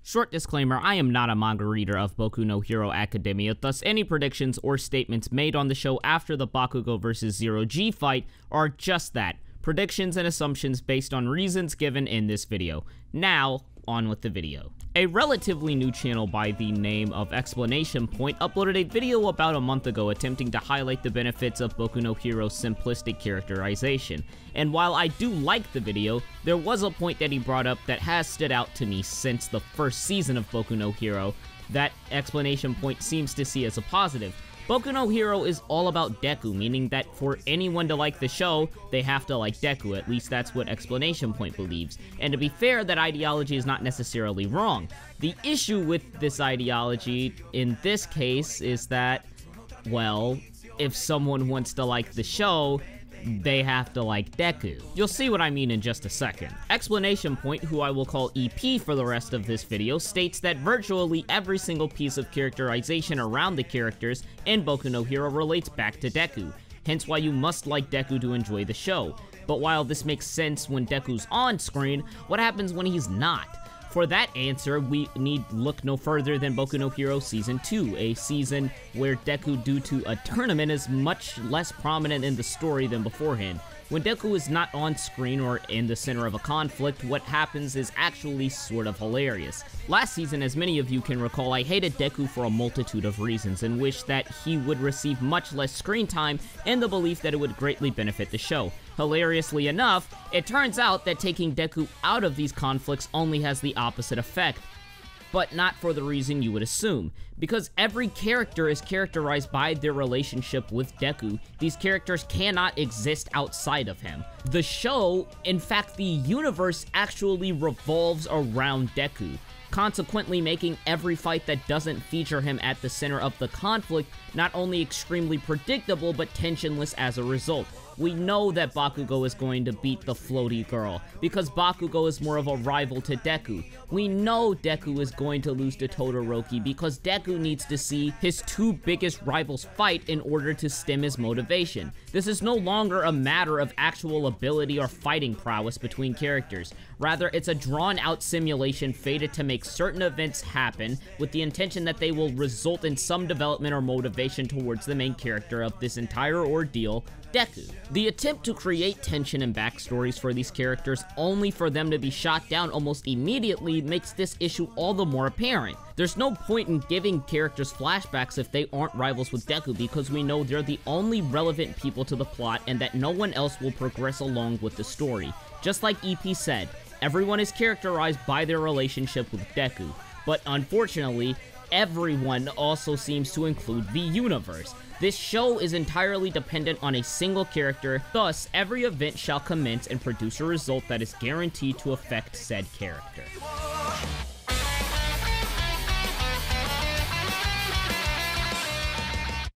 Short disclaimer, I am not a manga reader of Boku no Hero Academia, thus any predictions or statements made on the show after the Bakugo vs. Zero G fight are just that, predictions and assumptions based on reasons given in this video. Now, on with the video. A relatively new channel by the name of Explanation Point uploaded a video about a month ago attempting to highlight the benefits of Boku no Hero's simplistic characterization. And while I do like the video, there was a point that he brought up that has stood out to me since the first season of Boku no Hero that Explanation Point seems to see as a positive. Boku no Hero is all about Deku, meaning that for anyone to like the show, they have to like Deku, at least that's what Explanation Point believes. And to be fair, that ideology is not necessarily wrong. The issue with this ideology, in this case, is that, well, if someone wants to like the show, they have to like Deku. You'll see what I mean in just a second. Explanation Point, who I will call EP for the rest of this video, states that virtually every single piece of characterization around the characters in Boku no Hero relates back to Deku, hence why you must like Deku to enjoy the show. But while this makes sense when Deku's on screen, what happens when he's not? For that answer, we need look no further than Boku no Hero Season 2, a season where Deku, due to a tournament, is much less prominent in the story than beforehand. When Deku is not on screen or in the center of a conflict, what happens is actually sort of hilarious. Last season, as many of you can recall, I hated Deku for a multitude of reasons and wished that he would receive much less screen time in the belief that it would greatly benefit the show. Hilariously enough, it turns out that taking Deku out of these conflicts only has the opposite effect, but not for the reason you would assume. Because every character is characterized by their relationship with Deku, these characters cannot exist outside of him. The show, in fact the universe, actually revolves around Deku, consequently making every fight that doesn't feature him at the center of the conflict not only extremely predictable, but tensionless as a result. We know that Bakugo is going to beat the floaty girl, because Bakugo is more of a rival to Deku. We know Deku is going to lose to Todoroki, because Deku needs to see his two biggest rivals fight in order to stem his motivation. This is no longer a matter of actual ability or fighting prowess between characters. Rather, it's a drawn-out simulation fated to make certain events happen, with the intention that they will result in some development or motivation towards the main character of this entire ordeal, Deku. The attempt to create tension and backstories for these characters only for them to be shot down almost immediately makes this issue all the more apparent. There's no point in giving characters flashbacks if they aren't rivals with Deku, because we know they're the only relevant people to the plot and that no one else will progress along with the story. Just like EP said, everyone is characterized by their relationship with Deku, but unfortunately, everyone also seems to include the universe. This show is entirely dependent on a single character, thus every event shall commence and produce a result that is guaranteed to affect said character.